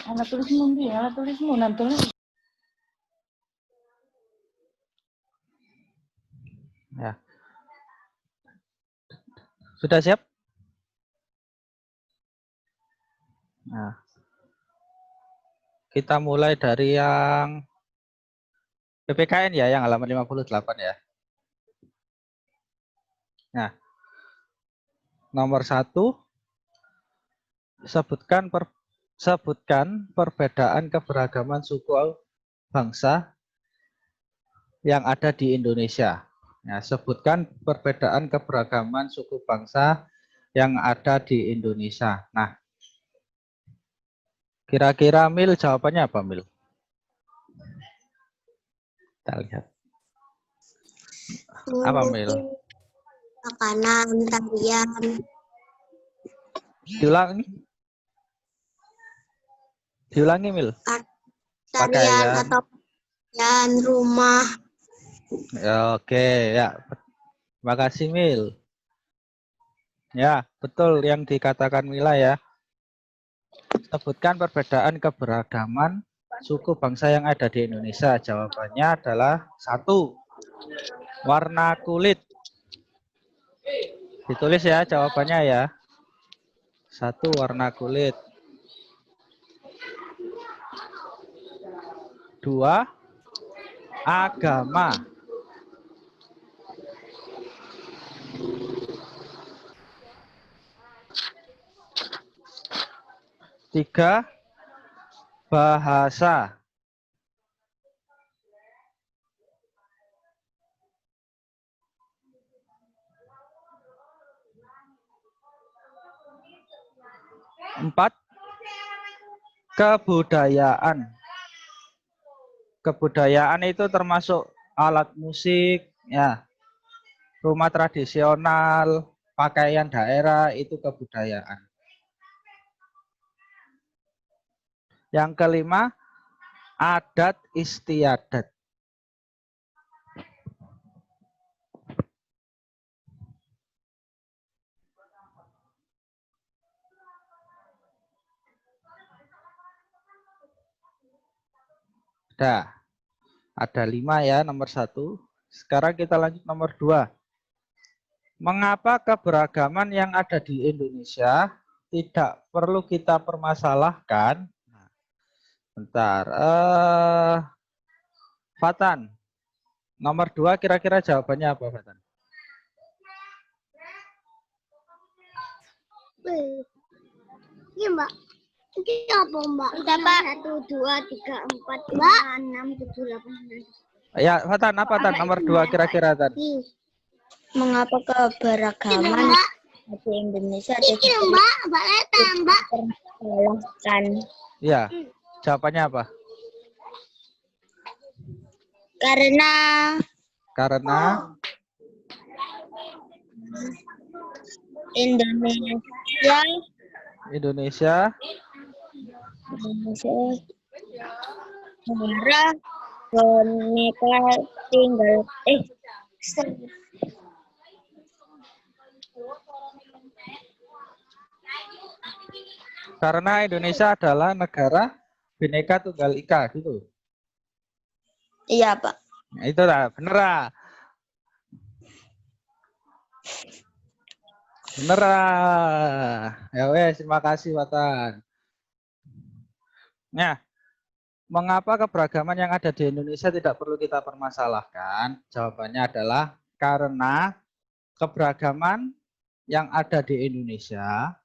Alat tulismu ndi? Alat tulismu nantulnya. Ya. Sudah siap? Nah, kita mulai dari yang PPKN ya, yang halaman 58 ya. Nah, nomor 1, sebutkan perbedaan keberagaman suku bangsa yang ada di Indonesia. Nah, sebutkan perbedaan keberagaman suku bangsa yang ada di Indonesia. Nah, kira-kira Mil jawabannya apa, Mil? Kita lihat. Apa, Mil? Makanan, tarian, Diulangi. Diulangi, Mil. tarian Pakaian. atau pakaian rumah. Ya, oke, ya. Terima kasih, Mil. Ya, betul yang dikatakan Mila ya. Sebutkan perbedaan keberagaman suku bangsa yang ada di Indonesia. Jawabannya adalah 1, warna kulit. Ditulis ya jawabannya ya. 1, warna kulit. 2, agama. 3, bahasa. 4, kebudayaan. Kebudayaan itu termasuk alat musik, ya, rumah tradisional, pakaian daerah, itu kebudayaan. Yang kelima, adat istiadat. Dah, ada 5 ya, nomor 1. Sekarang kita lanjut nomor 2. Mengapa keberagaman yang ada di Indonesia tidak perlu kita permasalahkan? Bentar. Fatan. Nomor 2 kira-kira jawabannya apa, Fatan? Ini Mbak. Ini apa Mbak? Berapa? 1, 2, 3, 4, 5, 6, 7, 8, 9. Ya, Fatan, apa Tan? Nomor 2 kira-kira, Tan? Mengapa keberagaman di Indonesia tidak permasalahkan? Iya. Jawabannya apa? Karena Indonesia negara Boneka tinggal karena Indonesia adalah negara Bhinneka Tunggal Ika gitu. Iya, Pak. Nah, itu lah, bener lah. Bener lah. Ya wes, terima kasih Watan. Nah, mengapa keberagaman yang ada di Indonesia tidak perlu kita permasalahkan? Jawabannya adalah karena keberagaman yang ada di Indonesia,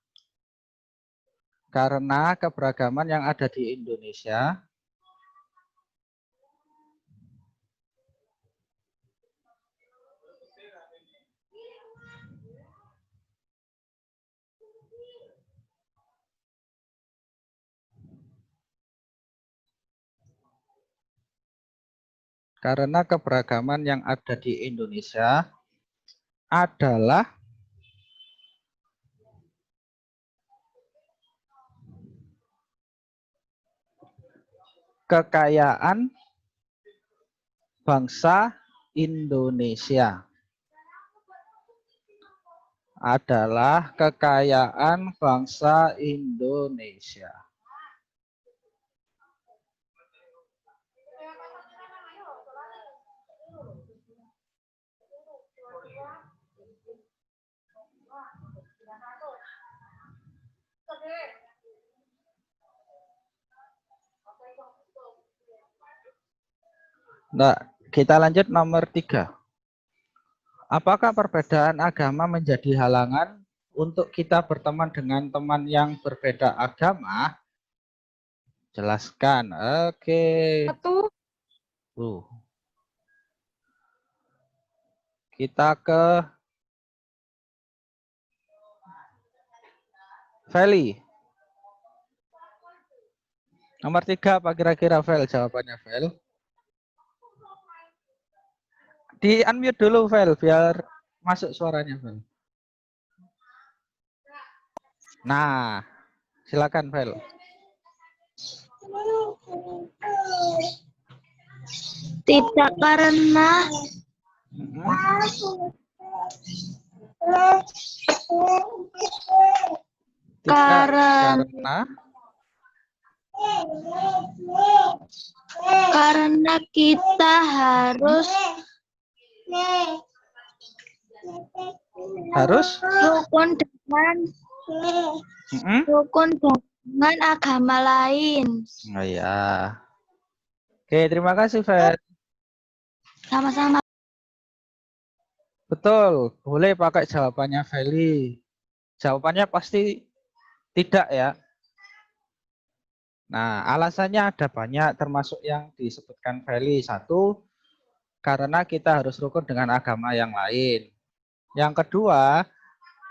adalah kekayaan bangsa Indonesia. Adalah kekayaan bangsa Indonesia. Nah, kita lanjut nomor 3. Apakah perbedaan agama menjadi halangan untuk kita berteman dengan teman yang berbeda agama? Jelaskan. Oke. Satu. Kita ke Feli. Nomor 3 apa kira-kira Fel? Jawabannya Fel. Di unmute dulu Fel biar masuk suaranya Fel. Nah, silakan Fel. Tidak karena karena kita harus rukun dengan agama lain. Oh ya. Oke, terima kasih Fel. Sama-sama. Betul, boleh pakai jawabannya Feli. Jawabannya pasti tidak ya. Nah, alasannya ada banyak termasuk yang disebutkan Feli. 1, karena kita harus rukun dengan agama yang lain. Yang kedua,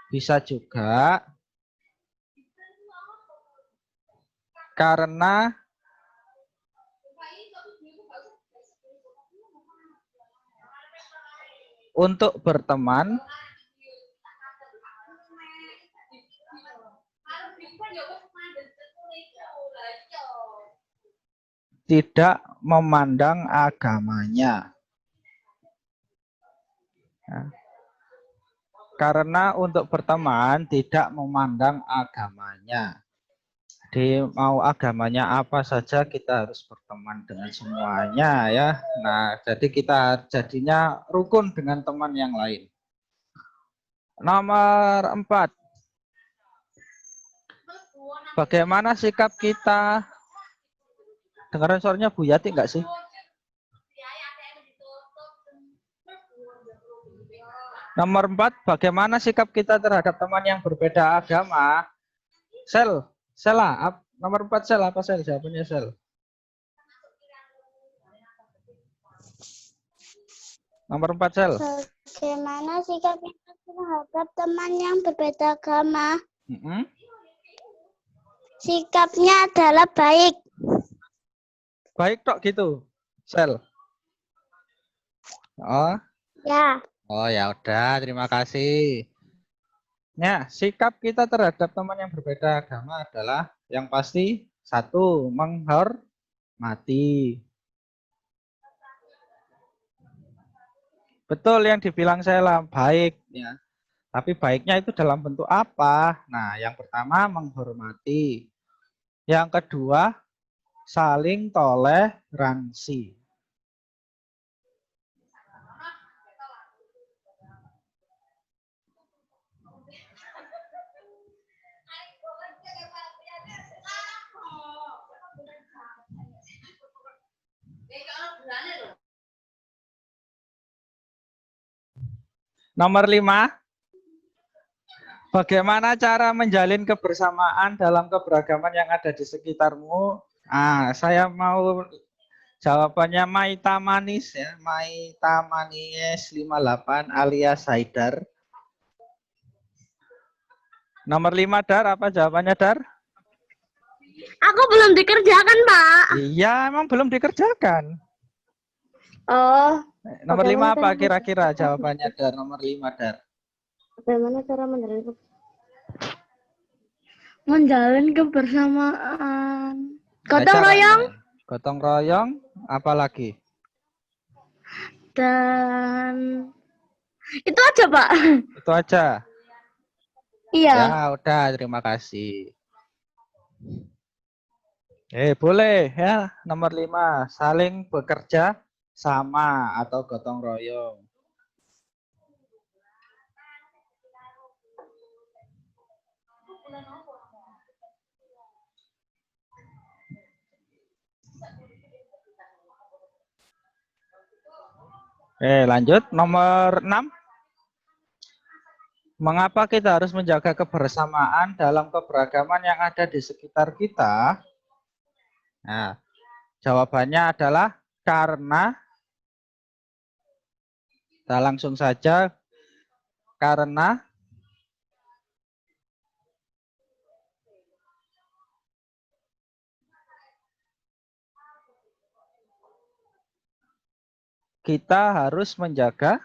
bisa juga karena untuk berteman tidak memandang agamanya. Ya. Karena untuk berteman tidak memandang agamanya. Jadi mau agamanya apa saja kita harus berteman dengan semuanya ya. Nah, jadi kita jadinya rukun dengan teman yang lain. Nomor 4. Bagaimana sikap kita? Dengaran suaranya Bu Yati enggak sih? Nomor 4, bagaimana sikap kita terhadap teman yang berbeda agama? Sela, nomor 4 Sel, apa Sel? Jawabannya Sel. Nomor 4 Sel. Bagaimana sikap kita terhadap teman yang berbeda agama? Sikapnya adalah baik. Baik tok gitu, Sel. Oh. Ya. Oh ya udah, terima kasih. Ya, sikap kita terhadap teman yang berbeda agama adalah yang pasti 1, menghormati. Betul yang dibilang saya baik ya. Tapi baiknya itu dalam bentuk apa? Nah, yang pertama menghormati. Yang kedua saling toleransi. Nomor 5, bagaimana cara menjalin kebersamaan dalam keberagaman yang ada di sekitarmu? Saya mau jawabannya Maita Manis ya, Maita Manis 58 alias Haidar. Nomor 5 Dar, apa jawabannya Dar? Aku belum dikerjakan, Pak. Iya, emang belum dikerjakan. Oh. Nomor 5 apa kira-kira jawabannya Dar? Nomor 5 Dar. Bagaimana cara menjalin kebersamaan? Gotong royong. Gotong royong, apalagi? Dan itu aja, Pak. Itu aja. Iya. Ya, udah, terima kasih. Boleh ya. Nomor 5, saling bekerja sama atau gotong royong. Lanjut nomor 6. Mengapa kita harus menjaga kebersamaan dalam keberagaman yang ada di sekitar kita? Nah, jawabannya adalah karena, kita langsung saja, karena kita harus menjaga,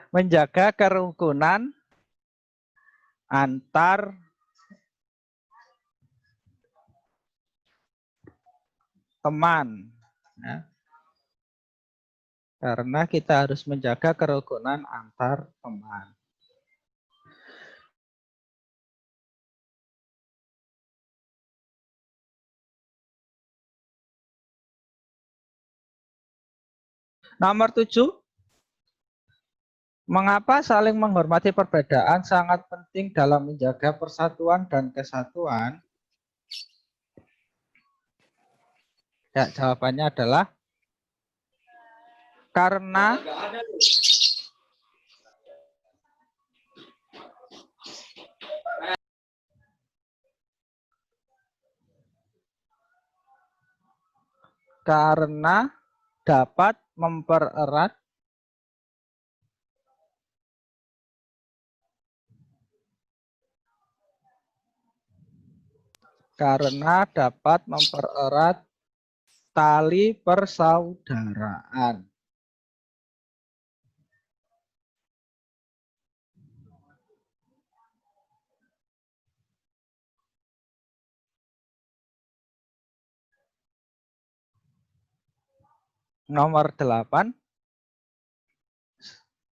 menjaga kerukunan antar teman. Ya. Karena kita harus menjaga kerukunan antar teman. Nomor 7. Mengapa saling menghormati perbedaan sangat penting dalam menjaga persatuan dan kesatuan? Ya, jawabannya adalah karena dapat mempererat tali persaudaraan. Nomor 8.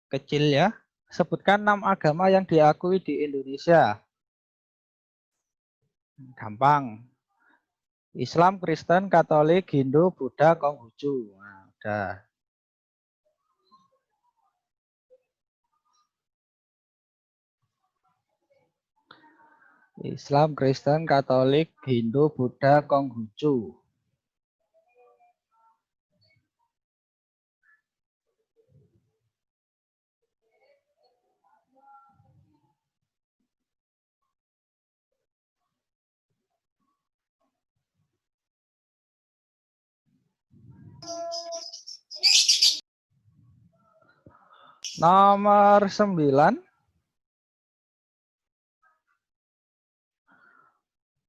Kecil ya. Sebutkan 6 agama yang diakui di Indonesia. Gampang. Islam, Kristen, Katolik, Hindu, Buddha, Konghucu. Nah, udah. Islam, Kristen, Katolik, Hindu, Buddha, Konghucu. Nomor 9.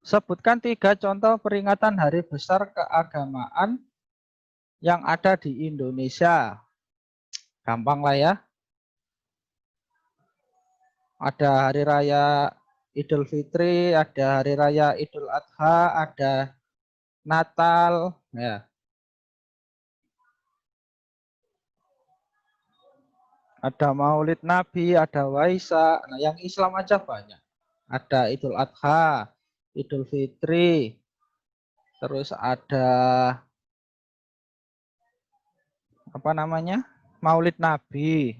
Sebutkan 3 contoh peringatan hari besar keagamaan yang ada di Indonesia. Gampang lah ya. Ada hari raya Idul Fitri, ada hari raya Idul Adha, ada Natal, ya. Ada Maulid Nabi, ada Waisak. Nah, yang Islam aja banyak. Ada Idul Adha, Idul Fitri, terus ada apa namanya? Maulid Nabi.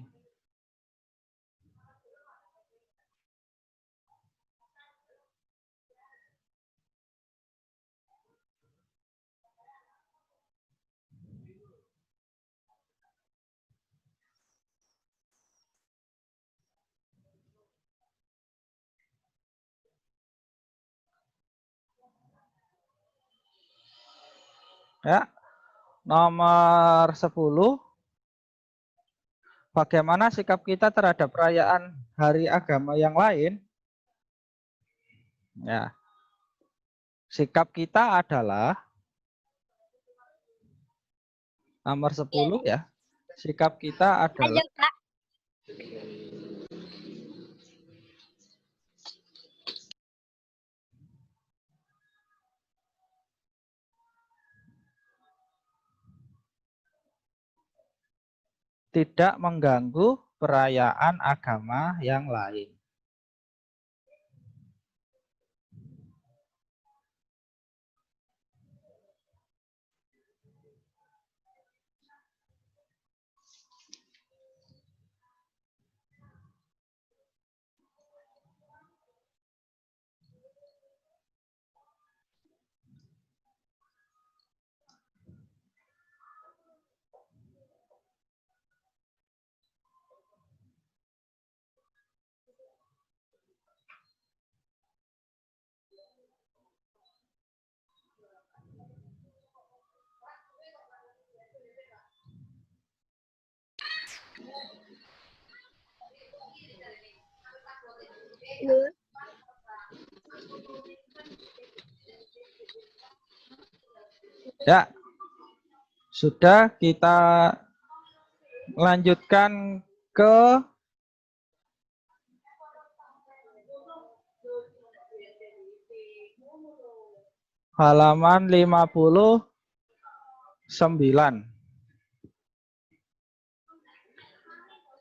Ya. Nomor 10. Bagaimana sikap kita terhadap perayaan hari agama yang lain? Ya. Sikap kita adalah nomor 10 ya. Sikap kita adalah tidak mengganggu perayaan agama yang lain. Ya, sudah kita lanjutkan ke halaman 59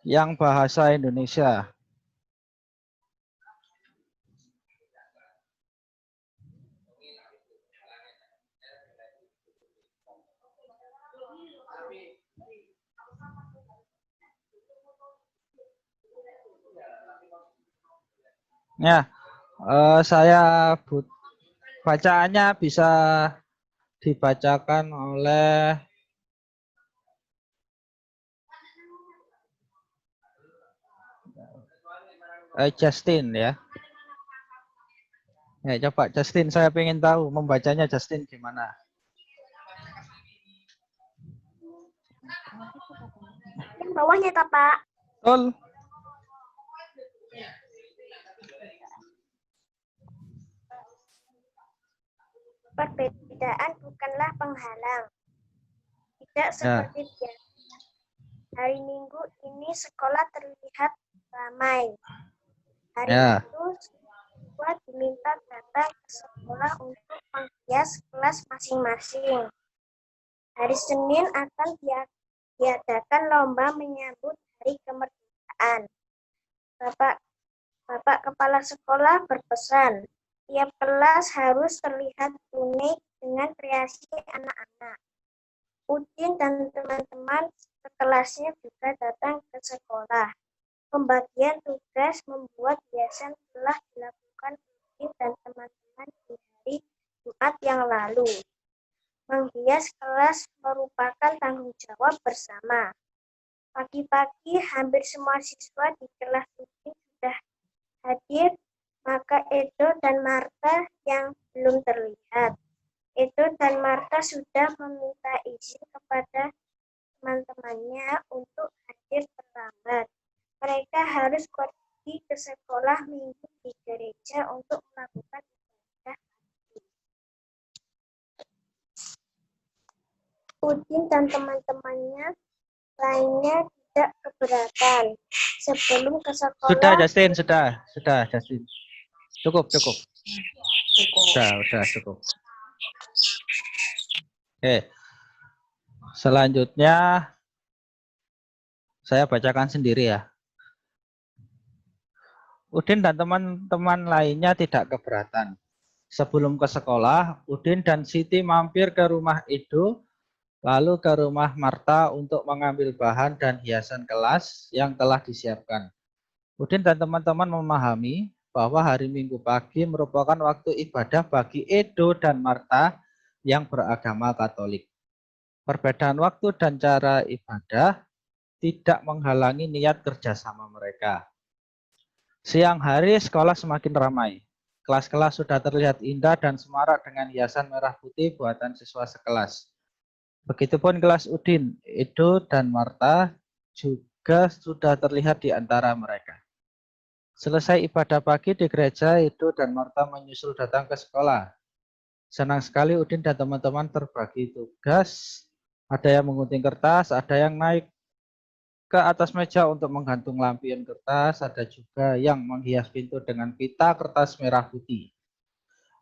yang bahasa Indonesia. Ya, saya bacaannya bisa dibacakan oleh Justin ya. Ya, coba Justin, saya ingin tahu membacanya Justin gimana. Yang bawahnya tak, Pak? Betul. Perbedaan bukanlah penghalang. Tidak seperti biasa. Hari Minggu ini sekolah terlihat ramai. Hari itu siswa diminta datang ke sekolah untuk menghias kelas masing-masing. Hari Senin akan diadakan lomba menyambut Hari Kemerdekaan. Bapak Kepala Sekolah berpesan, tiap kelas harus terlihat unik dengan kreasi anak-anak. Udin dan teman-teman sekelasnya juga datang ke sekolah. Pembagian tugas membuat hiasan telah dilakukan Udin dan teman-teman di hari Jumat yang lalu. Menghias kelas merupakan tanggung jawab bersama. Pagi-pagi hampir semua siswa di kelas Udin sudah hadir, maka Edo dan Marta yang belum terlihat. Edo dan Marta sudah meminta izin kepada teman-temannya untuk hadir terlambat. Mereka harus pergi ke sekolah minggu di gereja untuk melakukan ibadah. Udin dan teman-temannya lainnya tidak keberatan. Sebelum ke sekolah. Sudah Justin, sudah Justin. Cukup. Sudah cukup. Oke. Selanjutnya saya bacakan sendiri ya. Udin dan teman-teman lainnya tidak keberatan. Sebelum ke sekolah, Udin dan Siti mampir ke rumah Edo, lalu ke rumah Marta untuk mengambil bahan dan hiasan kelas yang telah disiapkan. Udin dan teman-teman memahami bahwa hari Minggu pagi merupakan waktu ibadah bagi Edo dan Marta yang beragama Katolik. Perbedaan waktu dan cara ibadah tidak menghalangi niat kerjasama mereka. Siang hari sekolah semakin ramai. Kelas-kelas sudah terlihat indah dan semarak dengan hiasan merah putih buatan siswa sekelas. Begitupun kelas Udin, Edo dan Marta juga sudah terlihat di antara mereka. Selesai ibadah pagi di gereja, Edo dan Marta menyusul datang ke sekolah. Senang sekali Udin dan teman-teman terbagi tugas. Ada yang mengunting kertas, ada yang naik ke atas meja untuk menggantung lampion kertas, ada juga yang menghias pintu dengan pita kertas merah putih.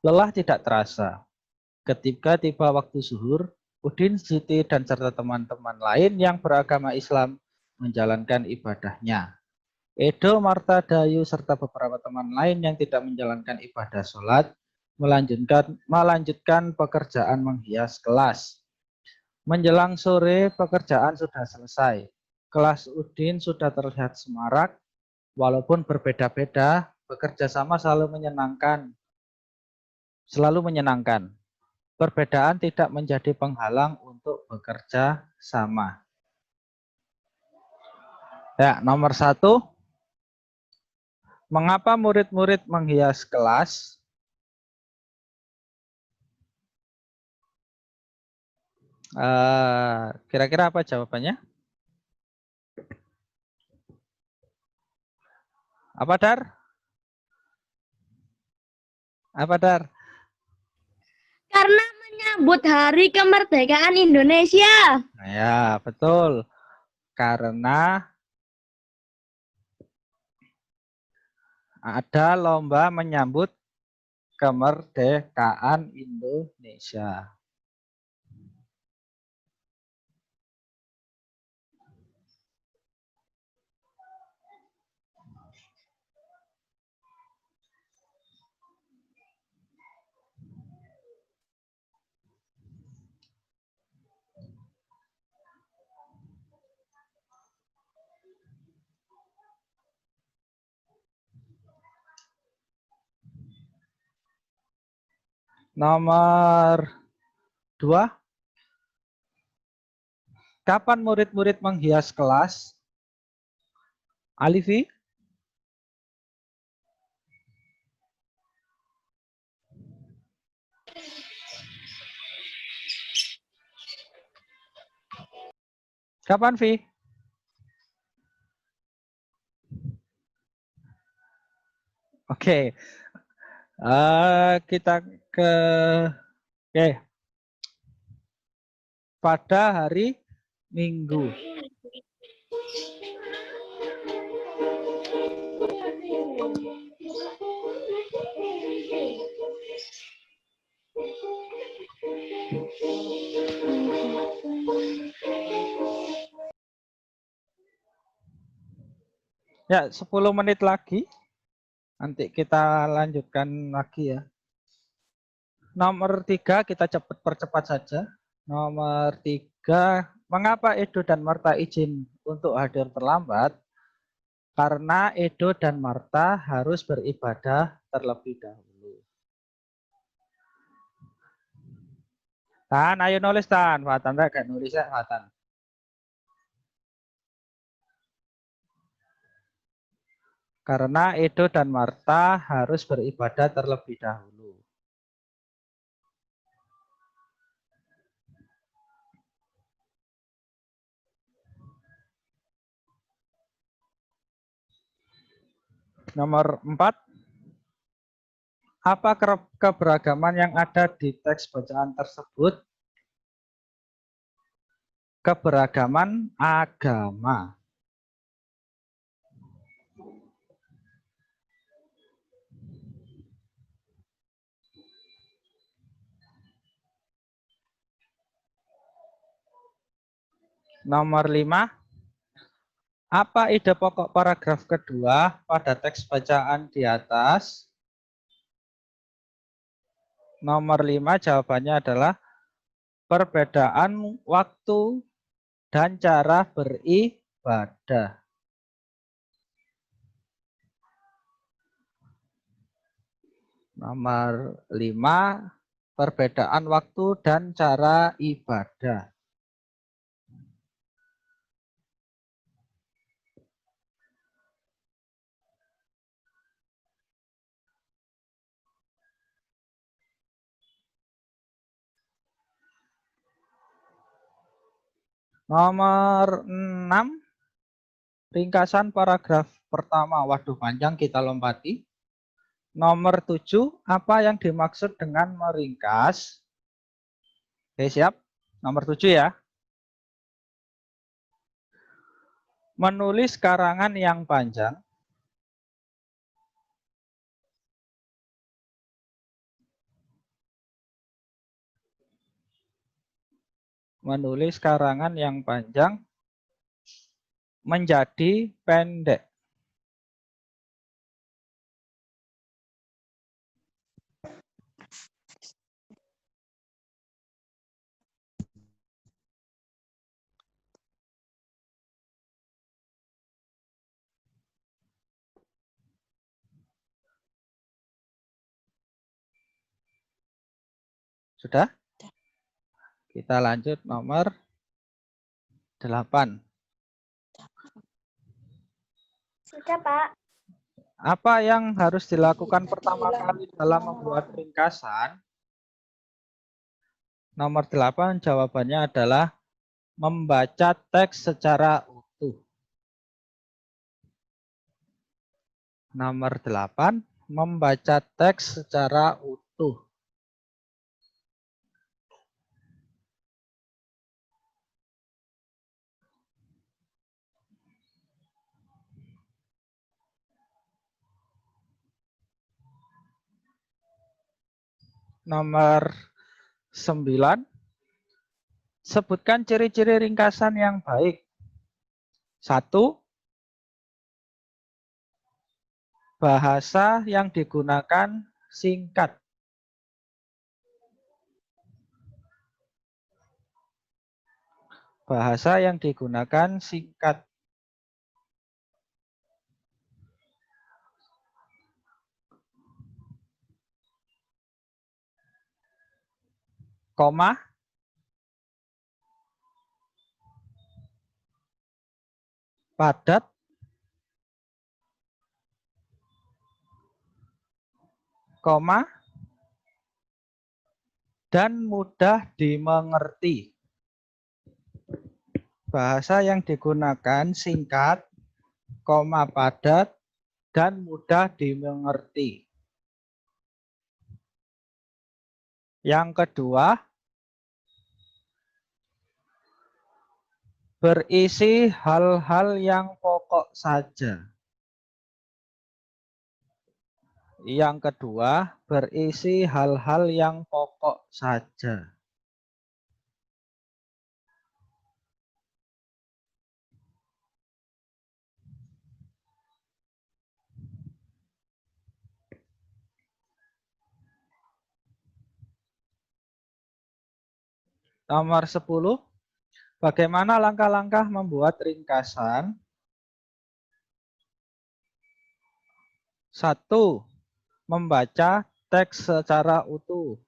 Lelah tidak terasa. Ketika tiba waktu zuhur, Udin, Siti, dan serta teman-teman lain yang beragama Islam menjalankan ibadahnya. Edo, Marta, Dayu, serta beberapa teman lain yang tidak menjalankan ibadah sholat melanjutkan pekerjaan menghias kelas. Menjelang sore, pekerjaan sudah selesai. Kelas Udin sudah terlihat semarak, walaupun berbeda-beda, bekerja sama selalu menyenangkan. Perbedaan tidak menjadi penghalang untuk bekerja sama. Ya, nomor 1. Mengapa murid-murid menghias kelas? Kira-kira apa jawabannya? Apa, Dar? Apa, Dar? Karena menyambut Hari Kemerdekaan Indonesia. Nah, ya, betul. Karena ada lomba menyambut kemerdekaan Indonesia. Nomor 2. Kapan murid-murid menghias kelas? Alifi? Kapan, Vi? Oke. Kita ke pada hari Minggu. Ya, 10 menit lagi. Nanti kita lanjutkan lagi ya. Nomor 3 kita percepat saja. Nomor 3, mengapa Edo dan Marta izin untuk hadir terlambat? Karena Edo dan Marta harus beribadah terlebih dahulu. Tan, ayo nulis Tan. Fatan, gak nulis ya Fatan. Karena Edo dan Marta harus beribadah terlebih dahulu. Nomor 4. Apa keberagaman yang ada di teks bacaan tersebut? Keberagaman agama. Nomor 5. Apa ide pokok paragraf kedua pada teks bacaan di atas? Nomor 5 jawabannya adalah perbedaan waktu dan cara beribadah. Nomor 5, perbedaan waktu dan cara ibadah. Nomor 6, ringkasan paragraf pertama. Waduh, panjang, kita lompati. Nomor 7, apa yang dimaksud dengan meringkas? Oke, siap. Nomor 7 ya. Menulis karangan yang panjang. Menulis karangan yang panjang menjadi pendek. Sudah? Kita lanjut nomor 8. Sudah, Pak. Apa yang harus dilakukan pertama kali dalam membuat ringkasan? Nomor 8 jawabannya adalah membaca teks secara utuh. Nomor 8, membaca teks secara utuh. Nomor 9. Sebutkan ciri-ciri ringkasan yang baik. 1. Bahasa yang digunakan singkat. Bahasa yang digunakan singkat. Koma. Padat. Koma. Dan mudah dimengerti. Bahasa yang digunakan singkat, koma padat, dan mudah dimengerti. Yang kedua, berisi hal-hal yang pokok saja. Yang kedua, berisi hal-hal yang pokok saja. Nomor 10. Bagaimana langkah-langkah membuat ringkasan? 1. Membaca teks secara utuh.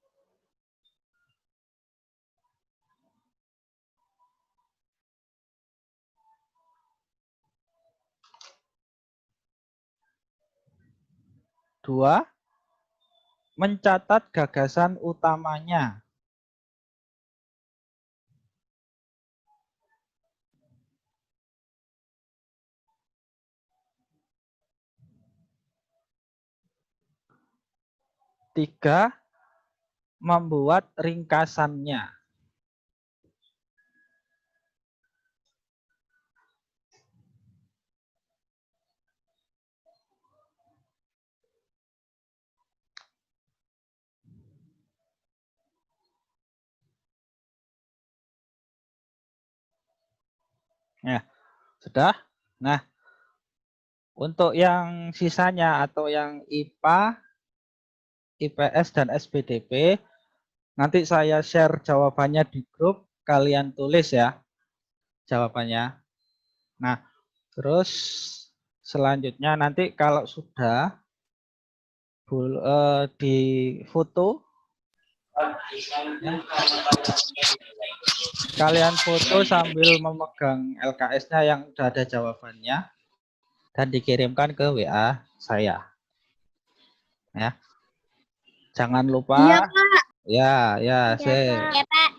2. Mencatat gagasan utamanya. 3. Membuat ringkasannya. Ya, sudah. Nah, untuk yang sisanya atau yang IPA, IPS, dan SPDP, nanti saya share jawabannya di grup, kalian tulis ya jawabannya. Nah, terus selanjutnya nanti kalau sudah di foto, ya, kalian foto sambil memegang LKS-nya yang sudah ada jawabannya dan dikirimkan ke WA saya. Ya. Jangan lupa. Iya, Pak. Ya, Iya, Pak.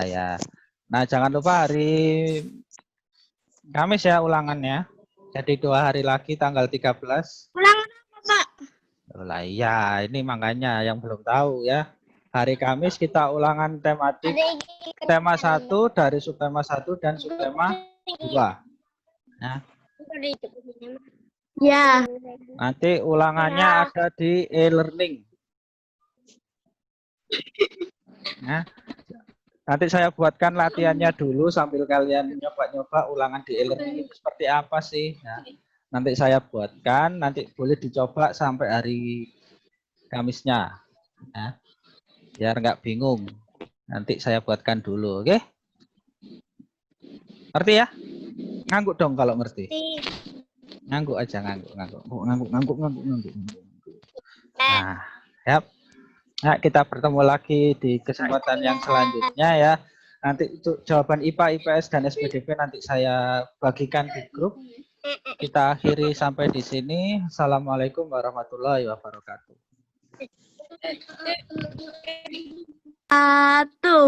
ya. Nah, jangan lupa hari Kamis ya ulangannya. Jadi 2 hari lagi tanggal 13. Ulangan apa, Pak? Lah iya, ini makanya yang belum tahu ya. Hari Kamis kita ulangan tematik tema 1 dari subtema 1 dan subtema 2. Nah, Ya. nanti ulangannya ada di e-learning. Nah, nanti saya buatkan latihannya dulu sambil kalian nyoba-nyoba ulangan di e-learning itu seperti apa sih. Nah, nanti saya buatkan, nanti boleh dicoba sampai hari Kamisnya. Nah, biar nggak bingung. Nanti saya buatkan dulu, oke? Ngerti ya? Ngangguk dong kalau ngerti. Ngangguk aja, ngangguk. Nah, yap. Nah, kita bertemu lagi di kesempatan yang selanjutnya ya. Nanti untuk jawaban IPA, IPS, dan SPDP nanti saya bagikan di grup. Kita akhiri sampai di sini. Assalamualaikum warahmatullahi wabarakatuh. Satu.